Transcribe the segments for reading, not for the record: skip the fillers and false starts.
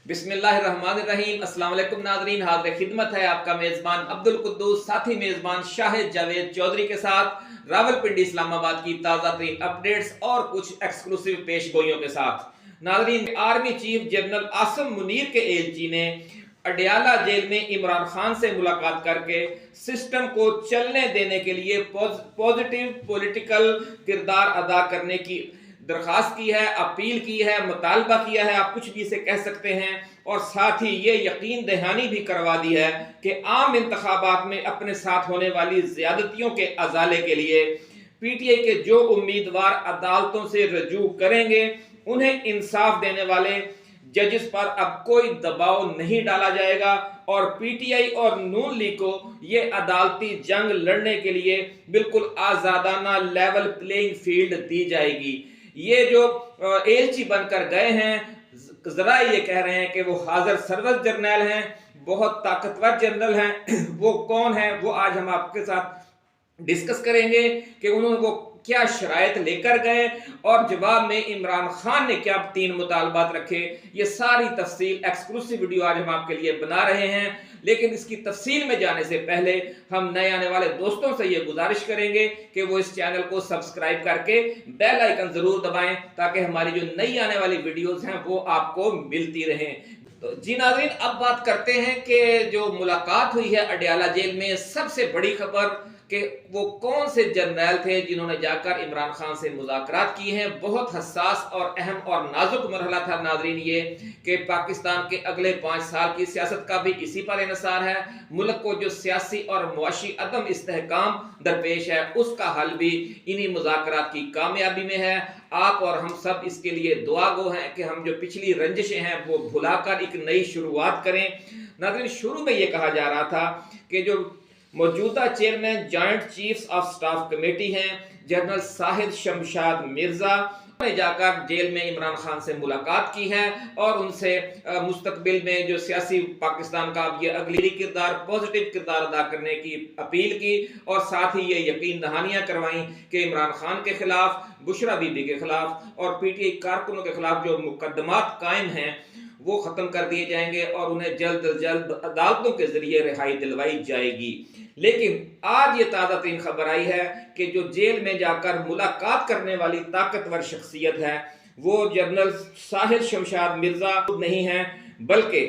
बिस्मिल्लाहिर्रहमानिर्रहीम। अस्सलाम वालेकुम नाज़रीन, हाज़िर खिदमत है आपका मेज़बान अब्दुल कुद्दूस, साथी मेज़बान शाहिद जावेद चौधरी के साथ रावलपिंडी इस्लामाबाद की ताज़ा तरीन अपडेट्स और कुछ एक्सक्लूसिव पेशगोइयों के साथ। नाज़रीन, army chief general Asim Munir के एलची ने अडयाला जेल में इमरान खान से मुलाकात करके सिस्टम को चलने देने के लिए पॉजिटिव पॉलिटिकल किरदार अदा करने की दरखास्त की है, अपील की है, मुतालबा किया है, आप कुछ भी इसे कह सकते हैं। और साथ ही ये यकीन दहानी भी करवा दी है कि आम इंतखाबात में अपने साथ होने वाली ज्यादतियों के अजाले के लिए पीटीआई के जो उम्मीदवार अदालतों से रजू करेंगे उन्हें इंसाफ देने वाले जजेस पर अब कोई दबाव नहीं डाला जाएगा और पीटीआई और नून लीग को ये अदालती जंग लड़ने के लिए बिल्कुल आजादाना लेवल प्लेइंग फील्ड दी जाएगी। ये जो एलची बनकर गए हैं, जरा ये कह रहे हैं कि वो हाजिर सर्विस जर्नल हैं, बहुत ताकतवर जनरल हैं। वो कौन है वो आज हम आपके साथ डिस्कस करेंगे कि उन्होंने वो क्या शराइत लेकर गए और जवाब में इमरान खान ने क्या 3 मुतालबात रखे। ये सारी तफसील एक्सक्लूसिव वीडियो आज हम आपके लिए बना रहे हैं, लेकिन इसकी तफसील में जाने से पहले हम नए आने वाले दोस्तों से ये गुजारिश करेंगे कि वो इस चैनल को सब्सक्राइब करके बेल आइकन जरूर दबाएं ताकि हमारी जो नई आने वाली वीडियोस हैं वो आपको मिलती रहें। तो जी नाज़रीन, अब बात करते हैं कि जो मुलाकात हुई है अडयाला जेल में, सबसे बड़ी खबर कि वो कौन से जर्नल थे जिन्होंने जाकर इमरान खान से मुज़ाकरात की हैं। बहुत हसास और अहम और नाजुक मरहला था नाज़रीन ये कि पाकिस्तान के अगले 5 साल की सियासत का भी इसी पर इन्हिसार है। मुल्क को जो सियासी और मुआशी अदम इस्तेहकाम दरपेश है उसका हल भी इन्हीं मुज़ाकरात की कामयाबी में है। आप और हम सब इसके लिए दुआ गो हैं कि हम जो पिछली रंजिशें हैं वो भुलाकर एक नई शुरुआत करें। नाज़रीन, शुरू में ये कहा जा रहा था कि जो मौजूदा chairman joint chiefs of staff committee हैं जनरल साहिद शमशाद मिर्जा ने जाकर जेल में इमरान खान से मुलाकात की है और उनसे मुस्तकबिल में जो सियासी पाकिस्तान का ये अगली किरदार पॉजिटिव किरदार अदा करने की अपील की और साथ ही ये यकीन दहानियां करवाई कि इमरान खान के खिलाफ, बुशरा बीबी के खिलाफ और पीटीआई कारकुनों के खिलाफ जो मुकदमात कायम हैं वो खत्म कर दिए जाएंगे और उन्हें जल्द अज जल्द अदालतों के जरिए रिहाई दिलवाई जाएगी। लेकिन आज ये ताज़ा तरीन खबर आई है कि जो जेल में जाकर मुलाकात करने वाली ताकतवर शख्सियत है वो जनरल साहिद शमशाद मिर्जा नहीं है बल्कि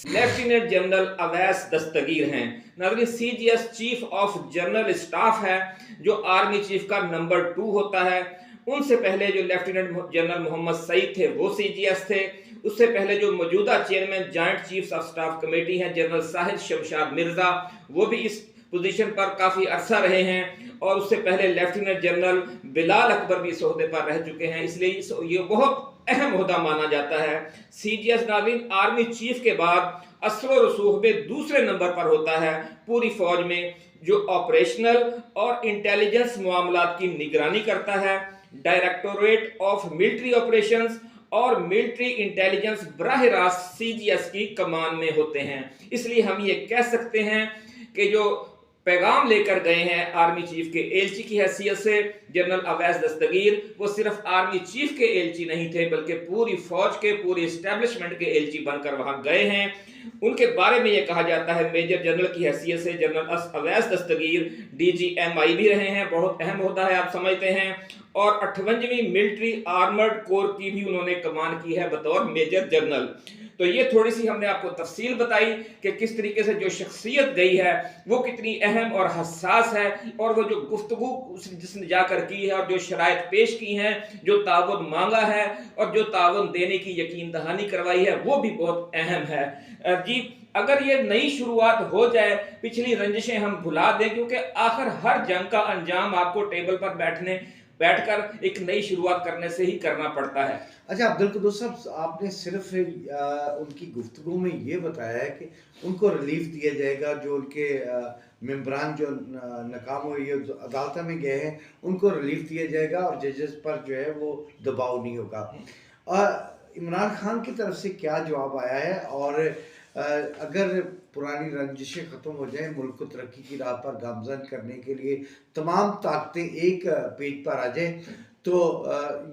लेफ्टिनेंट जनरल अवैस दस्तगीर हैं। नाज़रीन, CGS chief of general staff है जो आर्मी चीफ का नंबर 2 होता है। उनसे पहले जो लेफ्टिनेंट जनरल मोहम्मद सईद थे वो सीजीएस थे। उससे पहले जो मौजूदा chairman joint chiefs of staff committee हैं जनरल साहिद शमशाद मिर्जा, वो भी इस पोजीशन पर काफी अरसा रहे हैं और उससे पहले लेफ्टिनेंट जनरल बिलाल अकबर भी इस ओहदे पर रह चुके हैं, इसलिए ये बहुत अहम ओहदा माना जाता है। सीजीएस नाज़रीन आर्मी चीफ के बाद असर और रसूख में दूसरे नंबर पर होता है पूरी फौज में, जो ऑपरेशनल और इंटेलिजेंस मामलात की निगरानी करता है। डायरेक्टोरेट ऑफ मिलिट्री ऑपरेशंस और मिलिट्री इंटेलिजेंस बराह रास्त सीजीएस की कमान में होते हैं। इसलिए हम ये कह सकते हैं कि जो पैगाम लेकर गए हैं आर्मी चीफ के एलची की हैसियत से जनरल अवैस दस्तगीर, वो सिर्फ आर्मी चीफ के एलची नहीं थे बल्कि पूरी फौज के, पूरी एस्टेब्लिशमेंट के एलची बनकर वहां गए हैं। उनके बारे में यह कहा जाता है मेजर जनरल की हैसियत से जनरल अवैस दस्तगीर डीजीएमआई भी रहे हैं, बहुत अहम होता है आप समझते हैं, और 58वीं मिलिट्री आर्मर्ड कोर की भी उन्होंने कमान की है बतौर मेजर जनरल। तो ये थोड़ी सी हमने आपको तफसील बताई कि किस तरीके से जो शख्सियत गई है वो कितनी अहम और हसास है और वो जो गुफ्तगू जिसने जाकर की है और जो शराइत पेश की हैं, जो ताउन मांगा है और जो ताउन देने की यकीन दहानी करवाई है वो भी बहुत अहम है। जी, अगर ये नई शुरुआत हो जाए, पिछली रंजिशें हम भुला दें, क्योंकि आखिर हर जंग का अंजाम आपको टेबल पर बैठकर एक नई शुरुआत करने से ही करना पड़ता है। अच्छा अब्दुल कुद्दूस साहब, आपने सिर्फ उनकी गुफ्तगू में ये बताया है कि उनको रिलीफ दिया जाएगा, जो उनके मेंबरान जो नाकाम हुए जो अदालत में गए हैं उनको रिलीफ दिया जाएगा और जजेस पर जो है वो दबाव नहीं होगा। इमरान खान की तरफ से क्या जवाब आया है और अगर पुरानी रंजिशें ख़त्म हो जाए, मुल्क को तरक्की की राह पर गामजन करने के लिए तमाम ताकतें एक पेज पर आ जाए, तो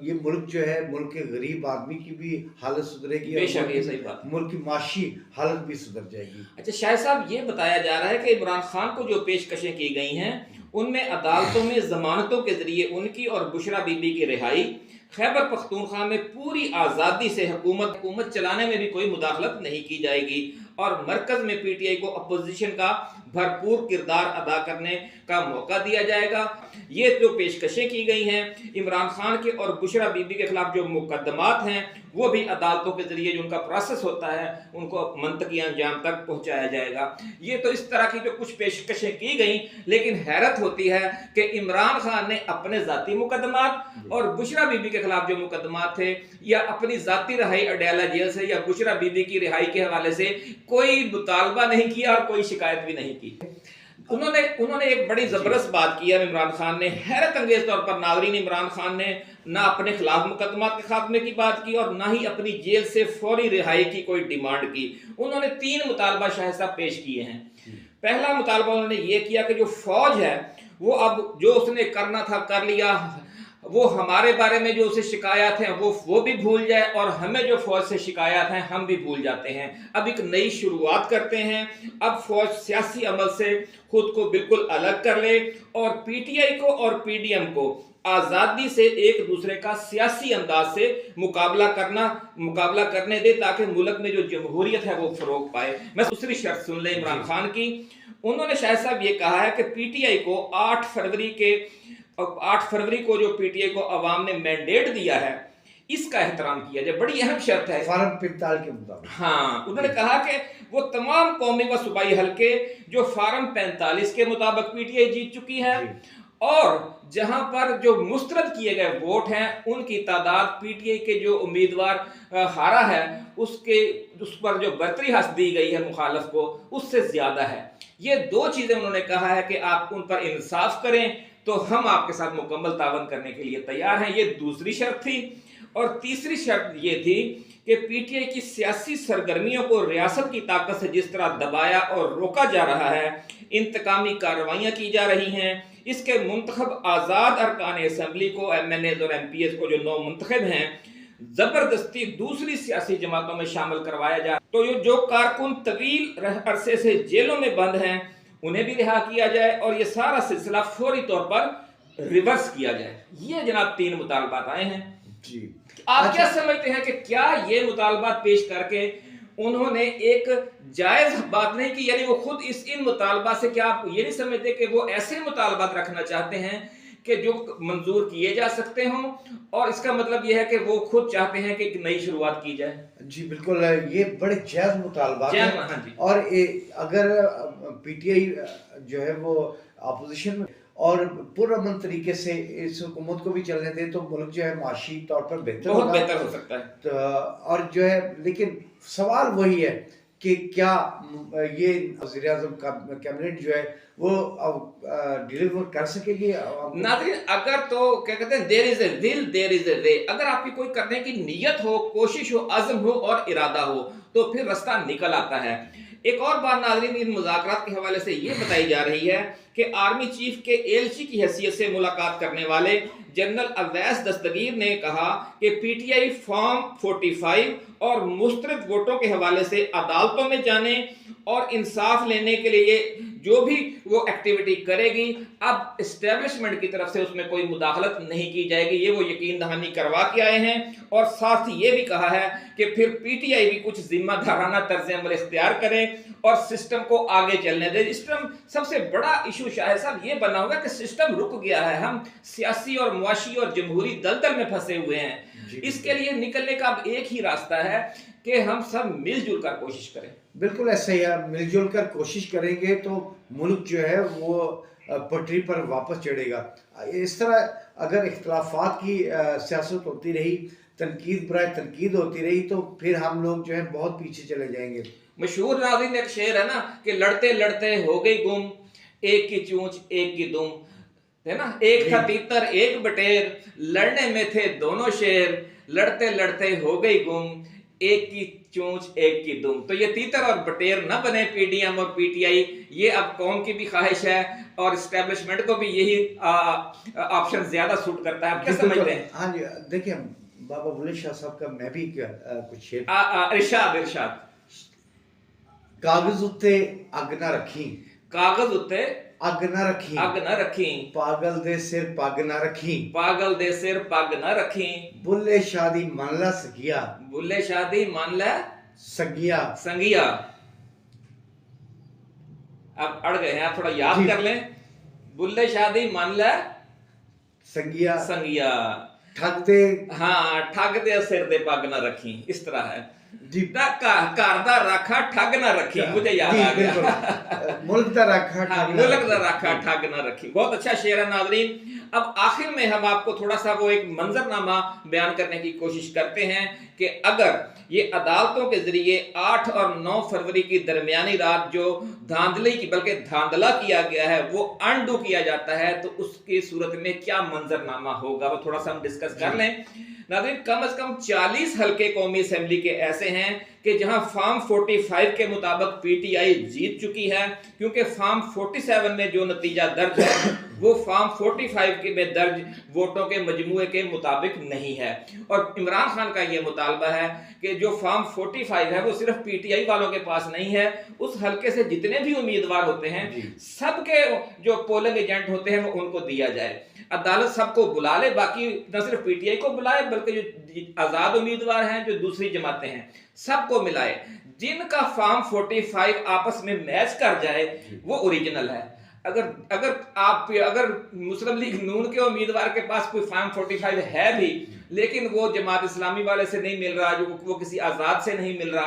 ये मुल्क जो है, मुल्क के गरीब आदमी की भी हालत सुधरेगी बेशक, ये सही बात। मुल्क की माशी हालत भी सुधर जाएगी। अच्छा शाह साहब, ये बताया जा रहा है कि इमरान खान को जो पेशकशें की गई हैं उनमें अदालतों में जमानतों के जरिए उनकी और बुशरा बीबी की रिहाई, खैबर पख्तूनख्वा में पूरी आज़ादी से हुकूमत चलाने में भी कोई मुदाखलत नहीं की जाएगी और मरकज में पीटीआई को अपोजिशन का भरपूर किरदार अदा करने का मौका दिया जाएगा। ये जो पेशकशें की गई हैं इमरान खान के और बुशरा बीबी के खिलाफ, जो मुकदमात हैं वो भी अदालतों के जरिए जो उनका प्रोसेस होता है उनको मंतकी अंजाम तक पहुंचाया जाएगा। ये तो इस तरह की जो कुछ पेशकशें की गई, लेकिन हैरत होती है कि इमरान खान ने अपने जाती मुकदमात और बुशरा बीबी के खिलाफ जो मुकदमात थे या अपनी जाती रिहाई अडयाला जेल से या बुशरा बीबी की रिहाई के हवाले से कोई मुतालबा नहीं किया और कोई शिकायत भी नहीं की। उन्होंने एक बड़ी जबरदस्त बात की है इमरान खान ने, हैरत अंगेज तौर पर नाज़रीन, इमरान खान ने ना अपने खिलाफ मुकदमात के खात्मे की बात की और ना ही अपनी जेल से फौरी रिहाई की कोई डिमांड की। उन्होंने 3 मुतालबा शाह साहब पेश किए हैं। पहला मुतालबा उन्होंने ये किया कि जो फौज है वो अब जो उसने करना था कर लिया, वो हमारे बारे में जो उसे शिकायत है वो भी भूल जाए और हमें जो फौज से शिकायत है हम भी भूल जाते हैं। अब एक नई शुरुआत करते हैं। अब फौज सियासी अमल से खुद को बिल्कुल अलग कर ले और पीटीआई को और पीडीएम को आज़ादी से एक दूसरे का सियासी अंदाज से मुकाबला करने दे ताकि मुल्क में जो जमहूरियत है वो फरोग पाए। मैं दूसरी शर्त सुन ले इमरान खान की। उन्होंने शाह साहब ये कहा है कि पीटीआई को 8 फरवरी को जो पीटीआई को अवाम ने मैंडेट दिया है इसका एहतराम किया जाए। बड़ी अहम शर्त है फार्म 45 के मुताबिक। हाँ, उन्होंने कहा कि वो तमाम कौमी व सूबाई हल्के जो फार्म 45 के मुताबिक पीटीआई जीत चुकी है और जहां पर जो मुस्तरद किए गए वोट हैं उनकी तादाद पीटीआई के जो उम्मीदवार हारा है उस पर जो बरतरी हासिल दी गई है मुखालफ को उससे ज्यादा है। ये 2 चीजें उन्होंने कहा है कि आप उन पर इंसाफ करें तो हम आपके साथ मुकम्मल तावन करने के लिए तैयार हैं। ये दूसरी शर्त थी। और तीसरी शर्त ये थी कि पीटीआई की सियासी सरगर्मियों को रियासत की ताकत से जिस तरह दबाया और रोका जा रहा है, इंतकामी कार्रवाइयां की जा रही हैं, इसके मुंतखब आज़ाद अरकान असेंबली को, एमएनएज और एमपीएस को जो 9 मुंतखब हैं, जबरदस्ती दूसरी सियासी जमातों में शामिल करवाया जाए। तो जो कारकुन तवील अरसे से जेलों में बंद हैं उन्हें भी रिहा किया जाए और ये सारा सिलसिला फौरी तौर पर रिवर्स किया जाए। ये जनाब 3 मुतालबात आए हैं जी। आप क्या समझते हैं कि क्या ये मुतालबात पेश करके उन्होंने एक जायज बात नहीं की, यानी वो खुद इन मुतालबा से, क्या आप ये नहीं समझते कि वो ऐसे मुतालबात रखना चाहते हैं कि जो मंजूर किए जा सकते हों और इसका मतलब ये है कि वो खुद चाहते हैं कि एक नई शुरुआत की जाए? जी बिल्कुल, ये बड़े जायज मुतालबात हैं। हाँ जी। और अगर पीटीआई जो है वो अपोजिशन में और पुरअमन तरीके से इस हुकूमत को भी चलने दे तो मुल्क जो है माशी तौर पर बहुत बेहतर हो सकता है। तो और जो है, लेकिन सवाल वही है कि क्या ये वज़ीर-ए-आज़म का कैबिनेट जो है वो डिलीवर कर सकेगी? नाज़रीन, अगर तो क्या कहते हैं, there is a will there is a way. अगर आपकी कोई करने की नीयत हो, कोशिश हो, अज़्म हो और इरादा हो तो फिर रास्ता निकल आता है। एक और बात नाज़रीन, इन मुज़ाकरात के हवाले से ये बताई जा रही है कि आर्मी चीफ के एलची की हैसियत से मुलाकात करने वाले जनरल अवैस दस्तगीर ने कहा कि पीटीआई फॉर्म 45 और मुस्तरद वोटों के हवाले से अदालतों में जाने और इंसाफ लेने के लिए जो भी वो एक्टिविटी करेगी, अब एस्टेब्लिशमेंट की तरफ से उसमें कोई मुदाखलत नहीं की जाएगी। ये वो यकीन दहानी करवा के आए हैं और साथ ही ये भी कहा है कि फिर पीटीआई भी कुछ जिम्मेदाराना तर्ज अमल इख्तियार करे और सिस्टम को आगे चलने दे। सिस्टम सबसे बड़ा इशू शाह साहब ये बना हुआ कि सिस्टम रुक गया है। हम सियासी और मुआशी और जमहूरी दलदल में फंसे हुए हैं। इसके लिए निकलने का अब एक ही रास्ता है कि हम सब मिलजुल कर कोशिश करें। बिल्कुल ऐसा ही है, मिलजुल कर कोशिश करेंगे तो मुल्क जो है वो पटरी पर वापस चढ़ेगा। इस तरह अगर इख्तलाफात की सियासत होती रही, तनकीद बराए तनकीद होती रही तो फिर हम लोग जो है बहुत पीछे चले जाएंगे। मशहूर नाज़रीन एक शेर है ना कि लड़ते लड़ते हो गई गुम, एक की चूंच एक की दुम, है ना। एक था तीतर एक बटेर, लड़ने में थे दोनों शेर, लड़ते लड़ते हो गई गुम, एक की चोंच एक की दुम। तो ये तीतर और बटेर न बने पीडीएम और पीटीआई, ये अब कौम की भी ख्वाहिश है और इस्टेब्लिशमेंट को भी यही ऑप्शन ज्यादा सूट करता है। आप क्या समझते हैं? हाँ जी, देखिए बाबा बुल्ले शाह साहब का मैं भी कुछ शेर इरशाद इरशाद। कागज उत्ते अग ना रखी, कागज उत्ते अग ना रखी, अग न रखी, पागल दे सिर पग ना रखी, पागल दे सिर पग न रखी, बुल्ले शादी मन ला सगिया, बुल्ले शादी मान ले सगिया। संगिया। अब अड़ गए हैं, आप थोड़ा याद कर लें। बुल्ले शादी मान ले संगिया, संगिया। ठग दे, हाँ, ठग दे सिर दे पग ना रखी, इस तरह है जी। घर दा राखा ठग ना रखी, मुझे याद आ गया। मुल्क दा राखा हाँ, मुल्क दा राखा ठग ना रखी, बहुत अच्छा शेर है नाज़रीन। अब आखिर में हम आपको थोड़ा सा वो एक मंजरनामा बयान करने की कोशिश करते हैं कि अगर ये अदालतों के जरिए 8 और 9 फरवरी की दरमियानी रात जो धांधली की बल्कि धांधला किया गया है वो अनडू किया जाता है, तो उसकी सूरत में क्या मंजरनामा होगा वो थोड़ा सा हम डिस्कस कर लें। नाज़रीन, कम से कम 40 हल्के कौमी असेंबली के ऐसे हैं कि जहां फॉर्म 45 के मुताबिक पीटीआई जीत चुकी है, क्योंकि फॉर्म 47 में जो नतीजा दर्ज है वो फॉर्म 45 के में दर्ज वोटों के मजमूए के मुताबिक नहीं है। और इमरान खान का ये मुतालबा है कि जो फॉर्म 45 है वो सिर्फ पीटीआई वालों के पास नहीं है, उस हल्के से जितने भी उम्मीदवार होते हैं सबके जो पोलिंग एजेंट होते हैं वो उनको दिया जाए। अदालत सबको बुला ले, बाकी न सिर्फ पीटीआई को बुलाए बल्कि जो आजाद उम्मीदवार हैं, जो दूसरी जमातें हैं, सबको मिलाए। जिनका फॉर्म 45 आपस में मैच कर जाए वो ओरिजिनल है। अगर मुस्लिम लीग नून के उम्मीदवार के पास कोई फॉर्म 45 है भी, लेकिन वो जमात इस्लामी वाले से नहीं मिल रहा, जो वो किसी आजाद से नहीं मिल रहा,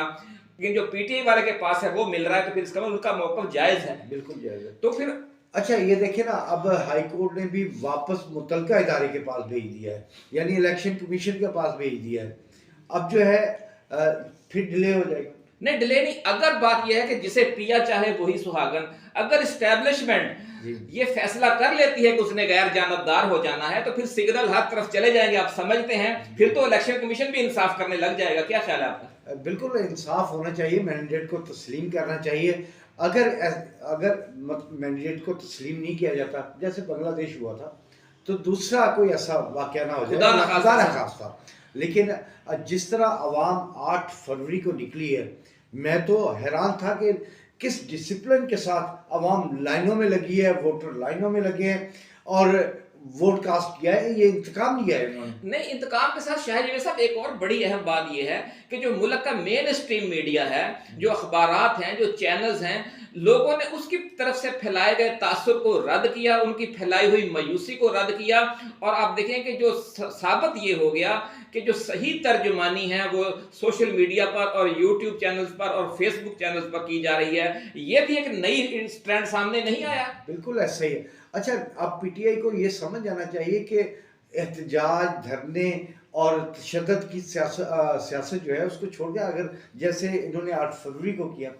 लेकिन जो पीटीआई वाले के पास है वो मिल रहा है, तो फिर इसका मतलब उनका मौक़िफ़ जायज है, बिल्कुल जायज है। तो फिर अच्छा ये देखिए ना, अब हाई कोर्ट ने भी वापस मुतलका इदारे के पास भेज दिया है, यानी इलेक्शन कमीशन के पास भेज दिया है। अब जो है फिर डिले हो जाएगा। नहीं, डिले नहीं। अगर बात यह है कि जिसे पिया चाहे वही सुहागन, अगर इस्टेब्लिशमेंट ये फैसला कर लेती है कि उसने गैर जानबदार हो जाना है, तो फिर सिग्नल हर तरफ चले जाएंगे, आप समझते हैं। फिर तो इलेक्शन कमीशन भी इंसाफ करने लग जाएगा। क्या ख्याल है आपका? बिल्कुल इंसाफ होना चाहिए, मैंडेट को तस्लीम करना चाहिए। अगर मैंडेट को तस्लीम नहीं किया जाता, जैसे बांग्लादेश हुआ था, तो दूसरा कोई ऐसा वाकया ना हो जाए, खुदा न खास्ता। लेकिन जिस तरह अवाम 8 फरवरी को निकली है, मैं तो हैरान था कि किस डिसिप्लिन के साथ अवाम लाइनों में लगी है, वोटर लाइनों में लगे हैं और वोट कास्ट किया है। ये इंतकाम लिया है इन्होंने। नहीं, इंतकाम के साथ शाहजी साहब एक और बड़ी अहम बात यह है कि जो मुल्क का मेन स्ट्रीम मीडिया है, जो अखबारात हैं, जो चैनल्स हैं, लोगों ने उसकी तरफ से फैलाए गए तासुर को रद्द किया, उनकी फैलाई हुई मायूसी को रद्द किया। और आप देखें कि जो साबित ये हो गया कि जो सही तर्जुमानी है वो सोशल मीडिया पर और यूट्यूब चैनल्स पर और फेसबुक चैनल्स पर की जा रही है। ये भी एक नई ट्रेंड सामने नहीं आया। बिल्कुल ऐसा ही है। अच्छा, अब पीटीआई को ये समझ जाना चाहिए कि एहतजाज, धरने और तशद्दुद की सियासत जो है उसको छोड़ के, अगर जैसे इन्होंने 8 फरवरी को किया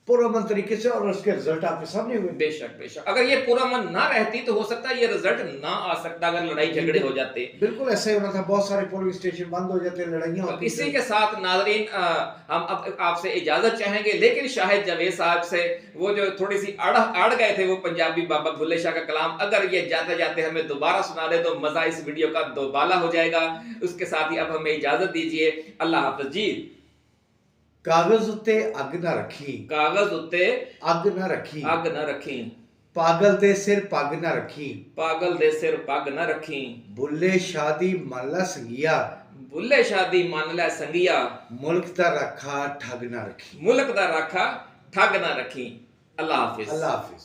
पुरअमन तरीके से और उसके रिजल्ट आपके सामने हुए। बेशक बेशक, अगर ये पुरअमन ना रहती तो हो सकता है ये रिजल्ट ना आ सकता, अगर लड़ाई झगड़े हो जाते। बिल्कुल ऐसा ही होना था, बहुत सारे पोलिंग स्टेशन बंद हो जाते, लड़ाइयां होती। इसी के साथ नाजरीन, हम अब आपसे इजाजत चाहेंगे, लेकिन शाहिद जावेद साहब से वो जो थोड़ी सी अड़ गए थे वो पंजाबी बाबा भुल्ले शाह का कलाम, अगर ये जाते जाते हमें दोबारा सुना दे तो मजा इस वीडियो का दोबाला हो जाएगा। उसके साथ ही अब हमें इजाजत दीजिए। अल्लाह हाफ़िज़ जी। कागज उत्ते अग ना रखी, कागज उत्ते अग ना रखी, अग न रखी, पागल दे सिर पग ना रखी, पागल दे सिर पग न रखी, बुल्ले शादी मल्ला संगिया, बुल्ले शादी मान लै संगिया, मुल्क दा रखा ठग ना रखी, मुल्क दा राखा ठग ना रखी। अल्लाह हाफिज। अल्लाह हाफिज।